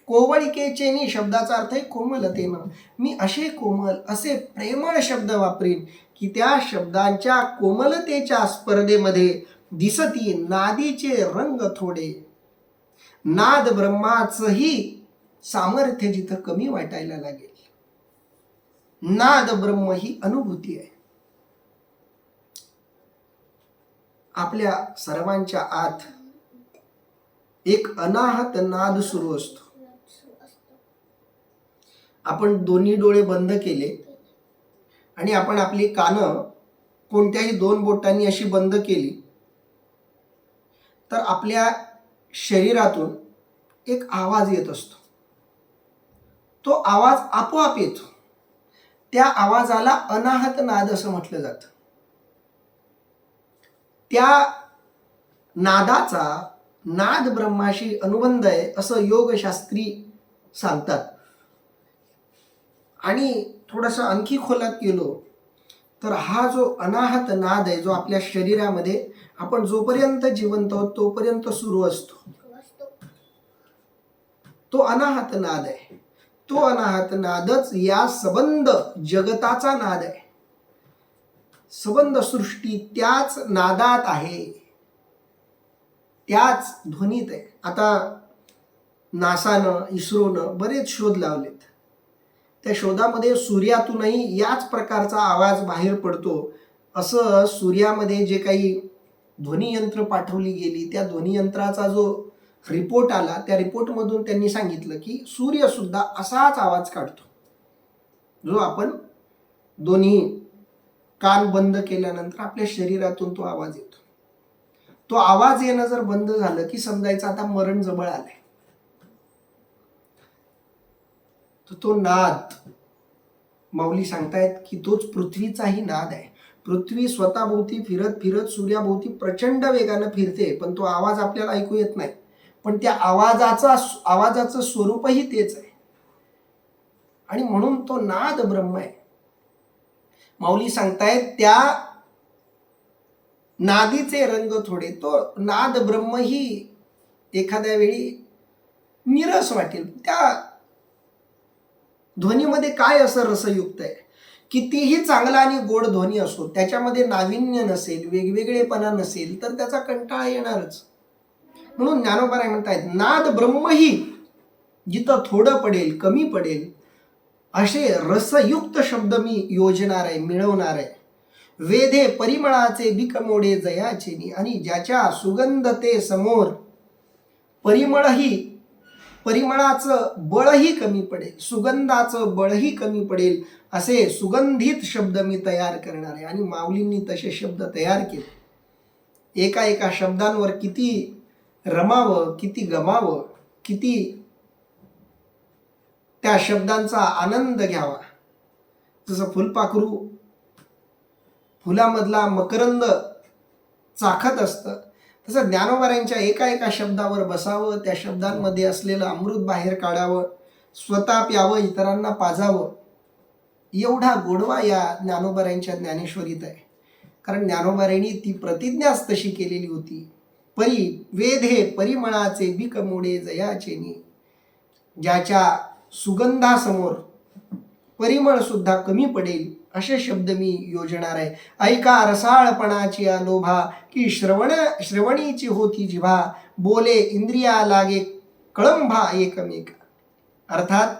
कोवळिकेचे शब्दाचा अर्थ आहे कोमलतेनं. मी असे कोमल असे प्रेमळ शब्द वापरीन की त्या शब्दांच्या कोमलतेच्या स्पर्धेमध्ये दिसती नादीचे रंग थोडे. नाद ब्रह्माचंही सामर्थ्य जिथं कमी वाटायला लागेल. नाद ब्रह्म ही अनुभूती आहे. आपल्या सर्वांच्या आत एक अनाहत नाद सुरू असतो. आपण दोन्ही डोळे बंद केले आणि आपण आपली कानं कोणत्याही दोन बोटांनी अशी बंद केली तर आपल्या शरीरातून एक आवाज येत असतो. तो आवाज आपोआप येतो. त्या आवाजाला अनाहत नाद असं म्हटलं जातं. त्या नादाचा नाद ब्रह्माशी अनुबंध आहे असं योगशास्त्री सांगतात. आणि थोडंसं आणखी खोलात गेलो तर हा जो अनाहत नाद आहे जो आपल्या शरीरामध्ये आपण जोपर्यंत जिवंत आहोत तोपर्यंत सुरू असतो, तो अनाहत नाद आहे. तो अनाहत नादच या सबंध जगताचा नाद आहे. सबंध सृष्टी त्याच नादात आहे, त्याच ध्वनीत आहे. आता नासानं, इस्रोनं बरेच शोध लावलेत. त्या शोधामध्ये सूर्यातूनही याच प्रकारचा आवाज बाहेर पडतो असं सूर्यामध्ये जे काही ध्वनियंत्र पाठवली गेली त्या ध्वनियंत्राचा जो रिपोर्ट आला त्या रिपोर्टमधून त्यांनी सांगितलं की सूर्य सुद्धा असाच आवाज काढतो जो आपण दोन्ही कान बंद केल्यानंतर आपल्या शरीरातून तो आवाज येतो. तो आवाज येणं जर बंद झालं की समजायचं आता मरण जवळ आलंय. तो नाद माऊली सांगतायत की तोच पृथ्वीचाही नाद आहे. पृथ्वी स्वतःभोवती फिरत फिरत सूर्याभोवती प्रचंड वेगानं फिरते पण तो आवाज आपल्याला ऐकू येत नाही. पण त्या आवाजाचं स्वरूपही तेच आहे आणि म्हणून तो नाद ब्रह्म आहे. माऊली सांगतायत त्या नादीचे रंग थोडे. तो नाद ब्रह्म ही एखाद्या वेळी नीरस वाटेल. त्या ध्वनीमध्ये काय असं रसयुक्त आहे. कितीही चांगला आणि गोड ध्वनी असो त्याच्यामध्ये नाविन्य नसेल, वेगवेगळेपणा नसेल तर त्याचा कंटाळा येणारच. म्हणून ज्ञानोबा म्हणतायत नाद ब्रह्मही जिथं थोडं पडेल, कमी पडेल असे रसयुक्त शब्द मी योजणार आहे, मिळवणार आहे. वेधे परिमळाचे बिकमोडे जयाचेनी, आणि ज्याच्या सुगंधते समोर परिमळाचं बळही कमी पडेल, सुगंधाचं बळही कमी पडेल असे सुगंधित शब्द मी तयार करणार आहे. आणि माऊलींनी तसे शब्द तयार केले. एका एका शब्दांवर किती रमावं, किती गमावं, किती त्या शब्दांचा आनंद घ्यावा. जसं फुलपाखरू फुलामधला मकरंद चाखत असतं तसं ज्ञानोबारांच्या एका एका शब्दावर बसावं, त्या शब्दांमध्ये असलेलं अमृत बाहेर काढावं, स्वतः प्यावं, इतरांना पाजावं. एवढा गोडवा या ज्ञानोबारांच्या ज्ञानेश्वरीत आहे. कारण ज्ञानोबारांनी ती प्रतिज्ञाच तशी केलेली होती. वेधे परिमळाचे बिकमोडे जयाचेनी, ज्याच्या सुगंधासमोर परिमळ सुद्धा कमी पडेल असे शब्द मी योजणार आहे. ऐका रसाळपणाची लोभा की श्रवणीची होती जिभा, बोले इंद्रिया लागे कळंभा एकमेक. अर्थात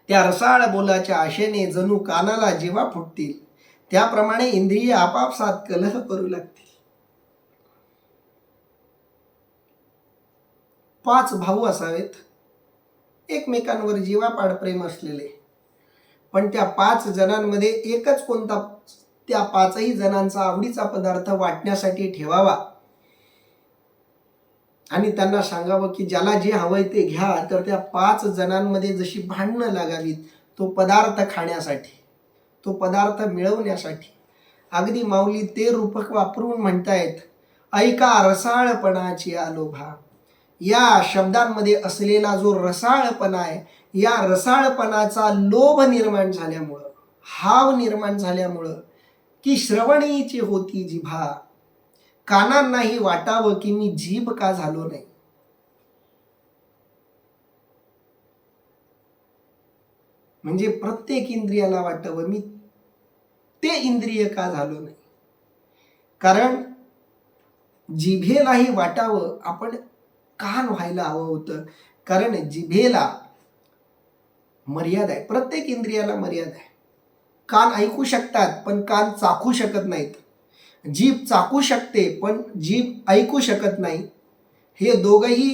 त्या रसाळ बोलाच्या आशेने जणू कानाला जिवा फुटतील, त्याप्रमाणे इंद्रिय आपापसात कलह करू लागतील. 5 भाऊ असावेत, एकमेकांवर जीवापाड प्रेम असलेले. पण त्या 5 जणांमध्ये एकच कोणता त्या 5ही जणांचा आवडीचा पदार्थ वाटण्यासाठी ठेवावा आणि त्यांना सांगावं की ज्याला जे हवंय ते घ्या. तर त्या 5 जणांमध्ये जशी भांडणं लागावीत तो पदार्थ खाण्यासाठी, तो पदार्थ मिळवण्यासाठी. अगदी माऊली ते रूपक वापरून म्हणतायत ऐका रसाळपणाची लोभा. या शब्दांमध्ये असलेला जो रसाळपणा आहे, या रसाळपणाचा लोभ निर्माण झाल्यामुळं, हाव निर्माण झाल्यामुळं की श्रवणीची होती जिभा, कानांनाही वाटावं की मी जीभ का झालो नाही. म्हणजे प्रत्येक इंद्रियाला वाटावं मी ते इंद्रिय का झालो नाही. कारण जिभेलाही वाटावं आपण कान व्हायला हवं होतं. कारण जिभेला मर्यादा आहे, प्रत्येक इंद्रियाला मर्यादा आहे. कान ऐकू शकतात पण कान चाखू शकत नाहीत. जीभ चाखू शकते पण जीभ ऐकू शकत नाही. हे दोघंही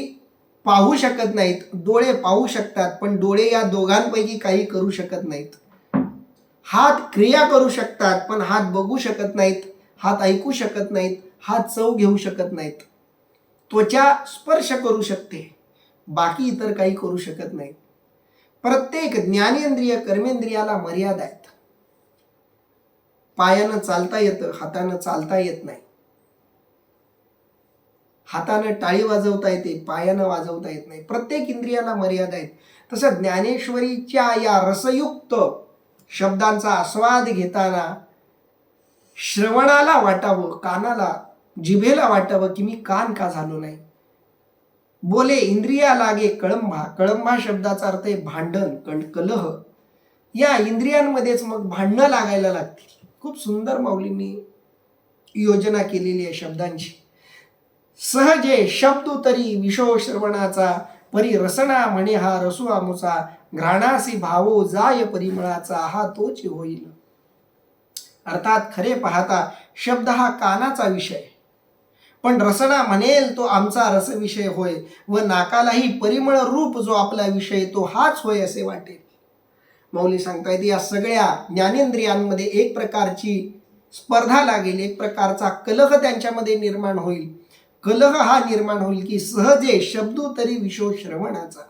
पाहू शकत नाहीत. डोळे पाहू शकतात पण डोळे या दोघांपैकी काही करू शकत नाहीत. हात क्रिया करू शकतात, पण हात बघू शकत नाहीत, हात ऐकू शकत नाहीत, हात चव घेऊ शकत नाहीत. त्वचा स्पर्श करू शकते, बाकी इतर काही करू शकत नाहीत. प्रत्येक ज्ञानेंद्रिय कर्मेंद्रियाला मर्यादा आहेत. पायानं चालता येतं, हातानं चालता येत नाही. हातानं टाळी वाजवता येते, पायानं वाजवता येत नाही. प्रत्येक इंद्रियाला मर्यादा आहेत. तसं ज्ञानेश्वरीच्या या रसयुक्त शब्दांचा आस्वाद घेताना श्रवणाला वाटावं, कानाला, जिभेला वाटावं की मी कान का झालो नाही. बोले इंद्रिया लागे कळंबा. कळंबा शब्दाचा अर्थ आहे भांडण, कलह. या इंद्रियांमध्येच मग भांडणं लागायला लागतील. खूप सुंदर माऊलींनी योजना केलेली आहे शब्दांची. सहजे शब्दू तरी विषो श्रवणाचा, परी रसना म्हणे हा रसू आमुचा, घ्राणासी भावो जाय परिमळाचा, हा तोच होईल. अर्थात खरे पाहता शब्द हा कानाचा विषय, पण रसना म्हणेल तो आमचा रसविषय होय, व नाकालाही परिमळ रूप जो आपला विषय तो हाच होय असे वाटेल. माऊली सांगतायत या सगळ्या ज्ञानेंद्रियांमध्ये एक प्रकारची स्पर्धा लागेल, एक प्रकारचा कलह त्यांच्यामध्ये निर्माण होईल. कलह हा निर्माण होईल की सहजे शब्दू तरी विषो श्रवणाचा.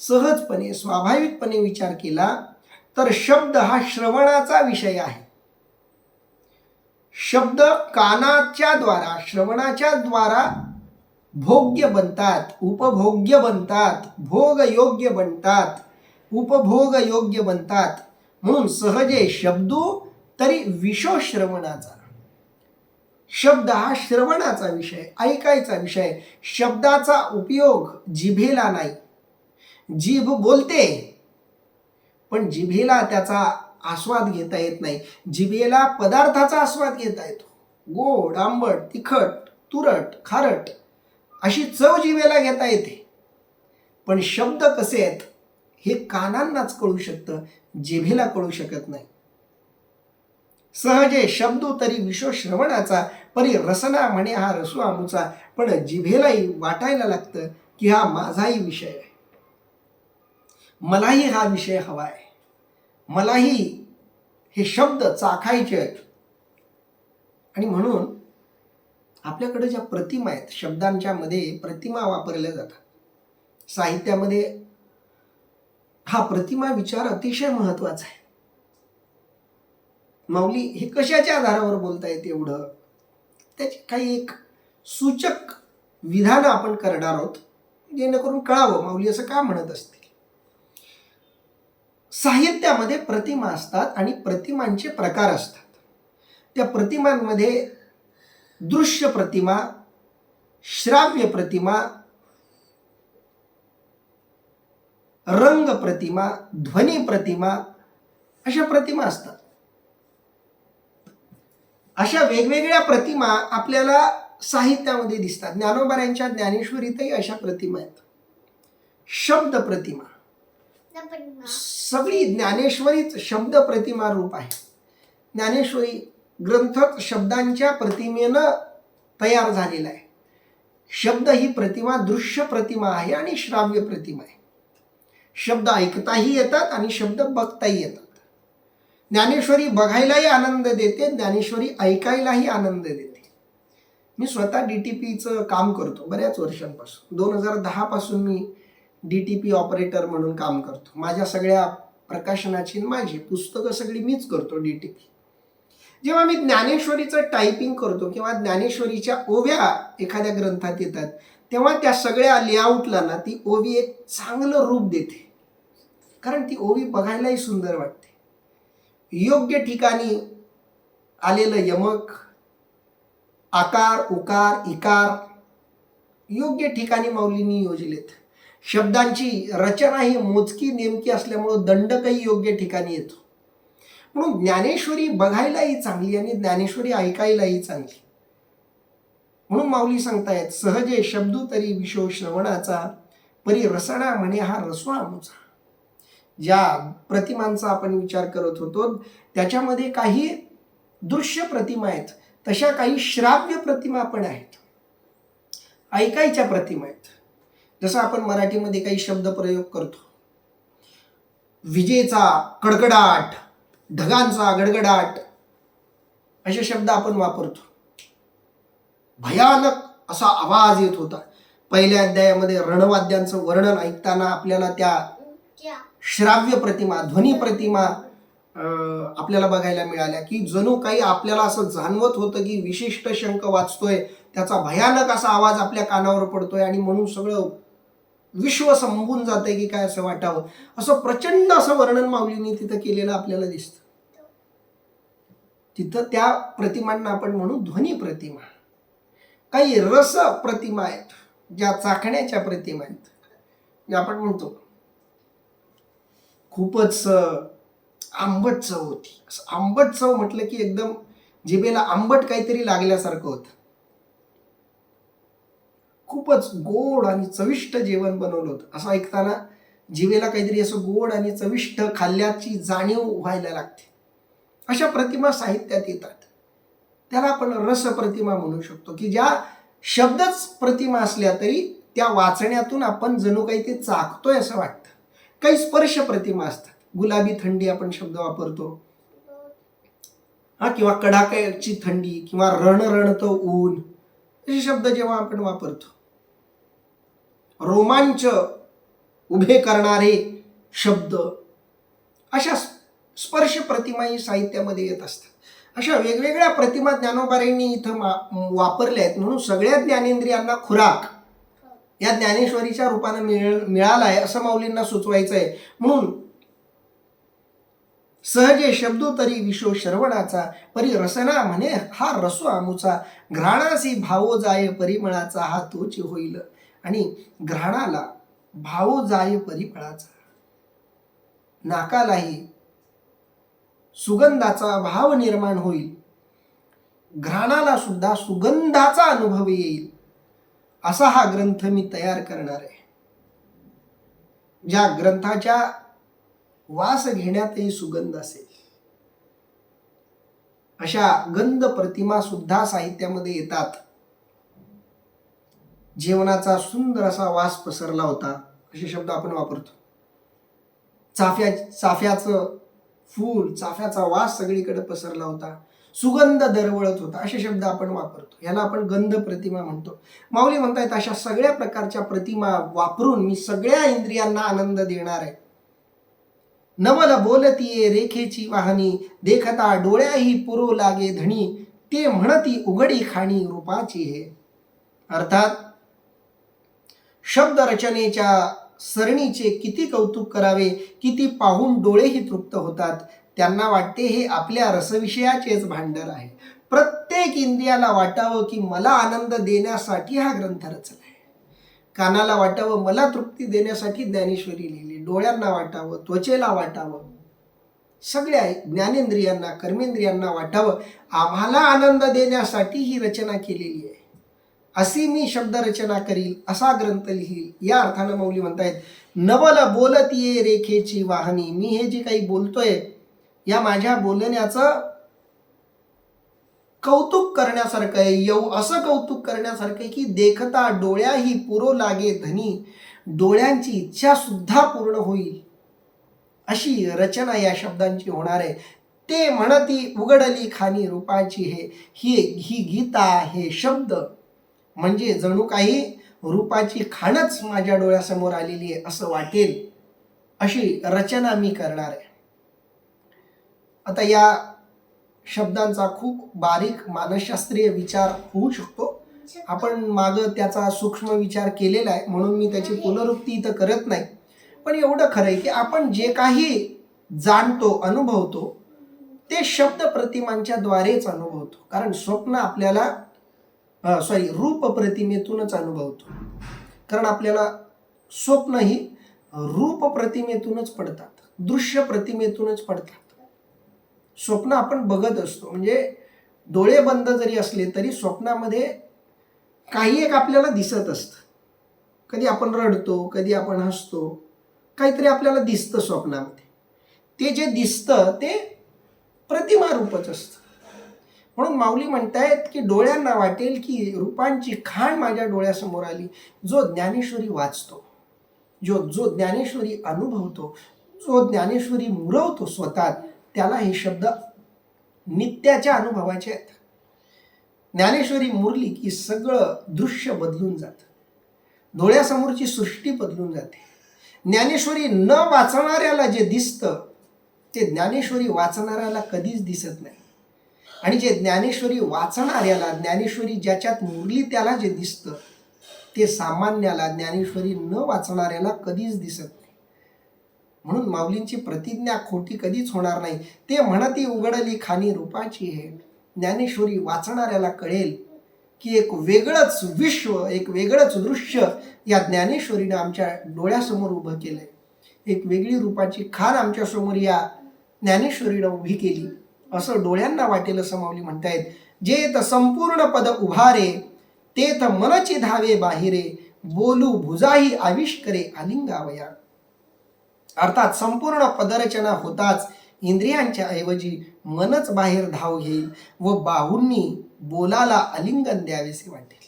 सहजपणे स्वाभाविकपणे विचार केला तर शब्द हा श्रवणाचा विषय आहे. शब्द कानाच्या द्वारा, श्रवणाच्या द्वारा भोग्य बनतात, उपभोग्य बनतात, भोग योग्य बनतात, उपभोग योग्य बनतात. म्हणून सहजे शब्दू तरी विषो श्रवणाचा. शब्द हा श्रवणाचा विषय, ऐकायचा विषय. शब्दाचा उपयोग जिभेला नाही. जीभ बोलते, पण जिभेला त्याचा आस्वाद घेता येत नाही. जिभेला पदार्थाचा आस्वाद घेता येतो. गोड, आंबट, तिखट, तुरट, खारट अशी चव जिभेला घेता येते. पण शब्द कसे आहेत हे कानांनाच कळू शकतं, जिभेला कळू शकत नाही. सहजे शब्दू तरी विषो श्रवणाचा, परी रसना म्हणे हा रसू आमुचा. पण जिभेलाही वाटायला लागतं की हा माझाही विषय आहे, मलाही हा विषय हवा आहे, मलाही हे शब्द चाखायचे आहेत. आणि म्हणून आपल्याकडे ज्या प्रतिमा आहेत, शब्दांच्या मध्ये प्रतिमा वापरल्या जातात. साहित्यामध्ये हा प्रतिमा विचार अतिशय महत्वाचा आहे. माऊली हे कशाच्या आधारावर बोलतायत एवढं, त्याची काही एक सूचक विधान आपण करणार आहोत, जेणेकरून कळावं माऊली असं का म्हणत असतील. साहित्यामध्ये प्रतिमा असतात आणि प्रतिमांचे प्रकार असतात. त्या प्रतिमांमध्ये दृश्य प्रतिमा, श्राव्य प्रतिमा, रंग प्रतिमा, ध्वनी प्रतिमा अशा प्रतिमा असतात. अशा वेगवेगळ्या प्रतिमा आपल्याला साहित्यामध्ये दिसतात. ज्ञानोबाऱ्यांच्या ज्ञानेश्वरीतही अशा प्रतिमा आहेत. शब्द प्रतिमा, सगळी ज्ञानेश्वरीच शब्द प्रतिमा रूप आहे. ज्ञानेश्वरी ग्रंथच शब्दांच्या प्रतिमेनं तयार झालेला आहे. शब्द ही प्रतिमा दृश्य प्रतिमा आहे आणि श्राव्य प्रतिमा आहे. शब्द ऐकताही येतात आणि शब्द बघताही येतात. ज्ञानेश्वरी बघायलाही आनंद देते, ज्ञानेश्वरी ऐकायलाही आनंद देते. मी स्वतः DTPचं काम करतो बऱ्याच वर्षांपासून. 2010 पासून मी DTP ऑपरेटर म्हणून काम करतो. माझ्या सगळ्या प्रकाशनाची माझी पुस्तकं सगळी मीच करतो DTP. जेव्हा मी ज्ञानेश्वरीचं टायपिंग करतो किंवा ज्ञानेश्वरीच्या ओव्या एखाद्या ग्रंथात येतात, तेव्हा त्या सगळ्या लेआउटला ना ती ओवी एक चांगलं रूप देते. कारण ती ओवी बघायलाही सुंदर वाटते. योग्य ठिकाणी आलेलं यमक, आकार, उकार, इकार योग्य ठिकाणी माऊलींनी योजलेत. शब्दांची रचना ही मोजकी नेमकी असल्यामुळं दंडकही योग्य ठिकाणी येतो. म्हणून ज्ञानेश्वरी बघायलाही चांगली आणि ज्ञानेश्वरी ऐकायलाही चांगली. म्हणून माऊली सांगतायत सहजे शब्दू तरी विषो श्रवणाचा, परी रसना म्हणे हा रसू आमुचा. ज्या प्रतिमांचा आपण विचार करत होतो त्याच्यामध्ये काही दृश्य प्रतिमा आहेत, तशा काही श्राव्य प्रतिमा पण आहेत, ऐकायच्या प्रतिमा आहेत. जसं आपण मराठीमध्ये काही शब्द प्रयोग करतो, विजेचा कडकडाट, ढगांचा गडगडाट असे शब्द आपण वापरतो. भयानक असा आवाज येत होता. पहिल्या अध्यायामध्ये रणवाद्यांचं वर्णन ऐकताना आपल्याला त्या श्राव्य प्रतिमा, ध्वनी प्रतिमा आपल्याला बघायला मिळाल्या, की जणू काही आपल्याला असं जाणवत होतं की विशिष्ट शंख वाजतोय, त्याचा भयानक असा आवाज आपल्या कानावर पडतोय आणि म्हणून सगळं विश्व संपून जातंय की काय असं वाटावं. असं प्रचंड असं वर्णन माऊलींनी तिथं केलेलं आपल्याला दिसतं. तिथं त्या प्रतिमांना आपण म्हणू ध्वनी प्रतिमा. काही रस प्रतिमा आहेत, ज्या चाखण्याच्या प्रतिमा आहेत, ज्या आपण म्हणतो खूपच आंबट चव होती. असं आंबट चव म्हटलं की एकदम जिभेला आंबट काहीतरी लागल्यासारखं होतं. खूपच गोड आणि चविष्ट जेवण बनवलं होतं. असं ऐकताना जिभेला काहीतरी असं गोड आणि चविष्ट खाल्ल्याची जाणीव व्हायला लागते. अशा प्रतिमा साहित्यात येतात. त्याला आपण रस प्रतिमा म्हणू शकतो, की ज्या शब्दच प्रतिमा असल्या तरी त्या वाचण्यातून आपण जणू काही ते चाकतोय असं वाटतं. काही स्पर्श प्रतिमा असतात. गुलाबी थंडी आपण शब्द वापरतो, किंवा कडाक्याची थंडी किंवा रणरणतं ऊन असे शब्द जेव्हा आपण वापरतो. रोमांच उभे करणारे शब्द, अशा स्पर्श प्रतिमाही साहित्यामध्ये येत असतात. अशा वेगवेगळ्या प्रतिमा ज्ञानोबारांनी इथं वापरल्या आहेत. म्हणून सगळ्या ज्ञानेंद्रियांना खुराक या ज्ञानेश्वरीच्या रूपानं मिळाला आहे असं माऊलींना सुचवायचं आहे. म्हणून सहजे शब्दो तरी विशो श्रवणाचा, परी रसना म्हणे हा रसो आमुचा, घ्राणासी भावो जाय परिमळाचा हा तोच होईल. आणि घ्राणाला भावो जाय परिमळाचा, नाकालाही सुगंधाचा भाव निर्माण होईल, घ्राणाला सुद्धा सुगंधाचा अनुभव येईल, असा हा ग्रंथ मी तयार करणार आहे. ज्या ग्रंथाच्या वास घेण्यातही सुगंध असेल, अशा गंध प्रतिमा सुद्धा साहित्यामध्ये येतात. जेवणाचा सुंदर असा वास पसरला होता असे शब्द आपण वापरतो. चाफ्याचं फूल, चाफ्याचा वास सगळीकडे पसरला होता, सुगंध दरवळत होता असे शब्द आपण वापरतो. याला आपण गंध प्रतिमा म्हणतो. माऊली म्हणतायत अशा सगळ्या प्रकारच्या प्रतिमा वापरून मी सगळ्या इंद्रियांना आनंद देणार आहे. नवल बोलतीये रेखेची वाहनी, देखता डोळ्याही पुरो लागे धणी, ते म्हणती उघडी खाणी रूपाची हे. अर्थात शब्द रचनेच्या सरणीचे किती कौतुक करावे, किती पाहून डोळेही तृप्त होतात. त्यांना वाटते हे आपल्या रसविषयाचेच भांडार आहे. प्रत्येक इंद्रियाला वाटावं की मला आनंद देण्यासाठी हा ग्रंथ रचला आहे. कानाला वाटावं मला तृप्ती देण्यासाठी ज्ञानेश्वरी लिहिली, डोळ्यांना वाटावं, त्वचेला वाटावं, सगळ्या ज्ञानेंद्रियांना कर्मेंद्रियांना वाटावं आम्हाला आनंद देण्यासाठी ही रचना केलेली आहे. अशी मी शब्द रचना करील, असा ग्रंथ लिहील. या अर्थानं माऊली म्हणतायत नवल बोलतीये रेखेची वाहनी. मी हे जे काही बोलतोय या माझ्या बोलण्याचं कौतुक करण्यासारखं आहे. असं कौतुक करण्यासारखं आहे की देखता डोळ्याही पुरो लागे धनी, डोळ्यांची इच्छा सुद्धा पूर्ण होईल अशी रचना या शब्दांची होणार आहे. ते म्हणती उघडली खाणी रूपाची हे. ही गीता, हे शब्द म्हणजे जणू काही रूपाची खाणच माझ्या डोळ्यासमोर आलेली आहे असं वाटेल अशी रचना मी करणार आहे. आता या शब्दांचा खूप बारीक मानसशास्त्रीय विचार होऊ शकतो. आपण मागं त्याचा सूक्ष्म विचार केलेला आहे म्हणून मी त्याची पुनरुक्ती इथं करत नाही. पण एवढं खरं आहे की आपण जे काही जाणतो, अनुभवतो ते शब्द प्रतिमांच्या द्वारेच अनुभवतो. कारण स्वप्न आपल्याला रूप प्रतिमेतूनच अनुभवतो. कारण आपल्याला स्वप्न ही रूप प्रतिमेतूनच पडतात, दृश्य प्रतिमेतूनच पडतात. स्वप्न आपण बघत असतो म्हणजे डोळे बंद जरी असले तरी स्वप्नामध्ये काही एक आपल्याला दिसत असतं. कधी आपण रडतो, कधी आपण हसतो, काहीतरी आपल्याला दिसतं स्वप्नामध्ये. ते जे दिसतं ते प्रतिमा रूपच असतं. म्हणून माऊली म्हणतायत की डोळ्यांना वाटेल की रूपांची खाण माझ्या डोळ्यासमोर आली. जो ज्ञानेश्वरी वाचतो, जो ज्ञानेश्वरी अनुभवतो, जो ज्ञानेश्वरी मुरवतो स्वतःत, त्याला हे शब्द नित्याच्या अनुभवाचे आहेत. ज्ञानेश्वरी मुरली की सगळं दृश्य बदलून जातं, डोळ्यासमोरची सृष्टी बदलून जाते. ज्ञानेश्वरी न वाचणाऱ्याला जे दिसतं ते ज्ञानेश्वरी वाचणाऱ्याला कधीच दिसत नाही. आणि जे ज्ञानेश्वरी वाचणाऱ्याला, ज्ञानेश्वरी ज्याच्यात मुरली त्याला जे दिसतं ते सामान्याला, ज्ञानेश्वरी न वाचणाऱ्याला कधीच दिसत नाही. म्हणून माऊलींची प्रतिज्ञा खोटी कधीच होणार नाही. ते म्हणती उघडली खाणी रूपाची हे. ज्ञानेश्वरी वाचणाऱ्याला कळेल की एक वेगळंच विश्व, एक वेगळंच दृश्य या ज्ञानेश्वरीनं आमच्या डोळ्यासमोर उभं केलंय. एक वेगळी रूपाची खाण आमच्यासमोर या ज्ञानेश्वरीनं उभी केली असं डोळ्यांना वाटेल असं माऊली म्हणतायत. जेथ संपूर्ण पद उभारे तेथ मनची धावे बाहिरे, बोलू भुजाही आविष्करे आलिंगावया. अर्थात संपूर्ण पदरचना होताच इंद्रियांच्या ऐवजी मनच बाहेर धाव घेईल व बाहूंनी बोलाला आलिंगन द्यावेसे वाटेल.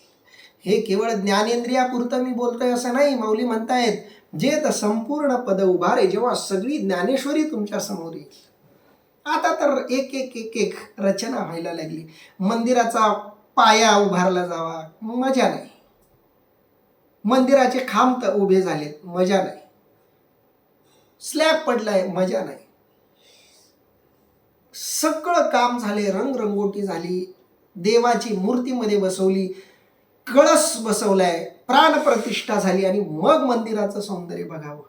हे केवळ ज्ञानेंद्रियापुरतं मी बोलतोय असं नाही. माऊली म्हणतायत जे संपूर्ण पद उभारे, जेव्हा सगळी ज्ञानेश्वरी तुमच्या समोर येईल. आता तर एक एक एक एक रचना व्हायला लागली. मंदिराचा पाया उभारला जावा, मजा नाही. मंदिराचे खांब उभे झालेत, मजा नाही. स्लॅब पडलाय, मजा नाही. सगळं काम झाले, रंगरंगोटी झाली, देवाची मूर्तीमध्ये बसवली, कळस बसवलाय, प्राणप्रतिष्ठा झाली आणि मग मंदिराचं सौंदर्य बघावं.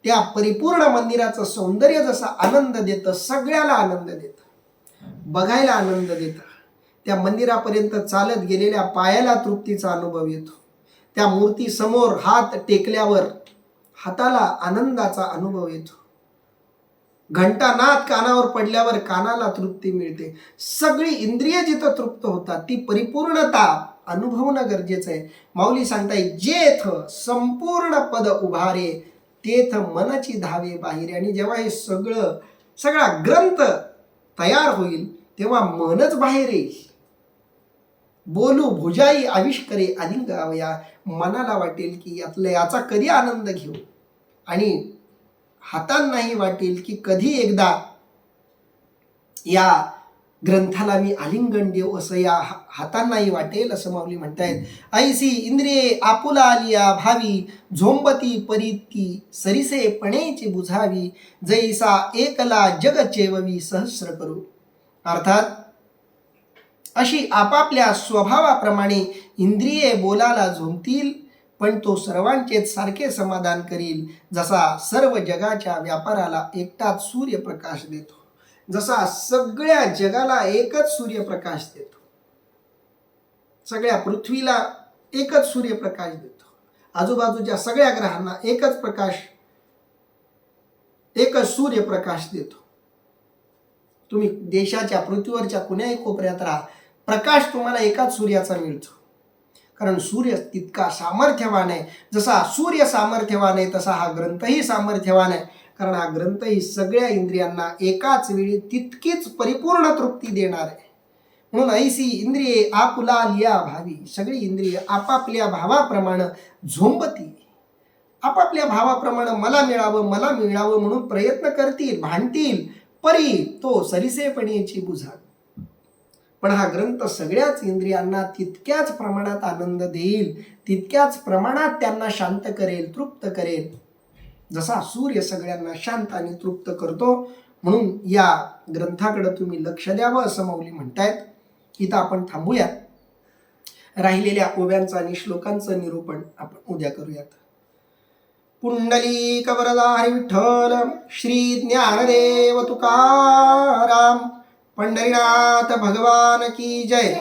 त्या परिपूर्ण मंदिराचं सौंदर्य जसं आनंद देतं, सगळ्याला आनंद देतं, बघायला आनंद देतं. त्या मंदिरापर्यंत चालत गेलेल्या पायाला तृप्तीचा अनुभव येतो. त्या मूर्तीसमोर हात टेकल्यावर हाताला आनंदाचा अनुभव येतो. घंटानाद कानावर पडल्यावर कानाला तृप्ती मिळते. सगळी इंद्रिय जिथं तृप्त होतात ती परिपूर्णता अनुभवणं गरजेचं आहे. माऊली सांगताय जेथ संपूर्ण पद उभारे तेथ मनची धावे बाहेर. आणि जेव्हा हे सगळा ग्रंथ तयार होईल तेव्हा मनच बाहेर येईल. बोलू भुजाई आविष्करे आलिंगावया. मनाला वाटेल की याचा कधी आनंद घेऊ, आणि हातांनाही वाटेल की कधी एकदा या ग्रंथाला मी आलिंगन देऊ असं या हातांनाही वाटेल असं माऊली म्हणतायत. ऐसी इंद्रिये आपुला आलिया भावी, झोंबती परीती सरिसे पणेची बुझावी, जैसा एकला जग चेववी सहस्र करू. अर्थात अशी आपापल्या स्वभावाप्रमाणे इंद्रिये बोलाला झोंबतील, पण तो सर्वांचेच सारखे समाधान करील. जसा सर्व जगाच्या व्यापाराला एकटाच सूर्यप्रकाश देतो, जसा सगळ्या जगाला एकच सूर्यप्रकाश देतो, सगळ्या पृथ्वीला एकच सूर्यप्रकाश देतो, आजूबाजूच्या सगळ्या ग्रहांना एकच प्रकाश, एकच सूर्यप्रकाश देतो. तुम्ही देशाच्या पृथ्वीवरच्या कुण्याही कोपऱ्यात राहा, प्रकाश तुम्हाला एकाच सूर्याचा मिळतो. कारण सूर्य तितका सामर्थ्यवान आहे. जसा सूर्य सामर्थ्यवान आहे तसा हा ग्रंथही सामर्थ्यवान आहे. कारण हा ग्रंथही सगळ्या इंद्रियांना एकाच वेळी तितकीच परिपूर्ण तृप्ती देणार आहे. म्हणून ऐसी इंद्रिये आपुला लिया भावी. सगळी इंद्रिय आपापल्या भावाप्रमाणे झोंबती, आपापल्या भावाप्रमाणे मला मिळावं मला मिळावं म्हणून प्रयत्न करतील, भांडतील. परी तो सरिसेपणीची बुझा. पण हा ग्रंथ सगळ्याच इंद्रियांना तितक्याच प्रमाणात आनंद देईल, तितक्याच प्रमाणात त्यांना शांत करेल, तृप्त करेल, जसा सूर्य सगळ्यांना शांत आणि तृप्त करतो. म्हणून या ग्रंथाकडे तुम्ही लक्ष द्यावं असं माऊली म्हणतायत. इथं आपण थांबूयात. राहिलेल्या ओव्यांचं आणि श्लोकांचं निरूपण आपण उद्या करूयात. पुंडलिक वरदा हरी विठ्ठल, श्री ज्ञानदेव तुकाराम, पंढरीनाथ भगवान की जय.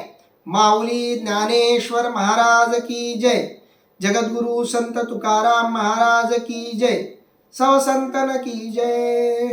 माऊली ज्ञानेश्वर महाराज की जय. जगद्गुरु संत तुकाराम महाराज की जय. सव संतन की जय.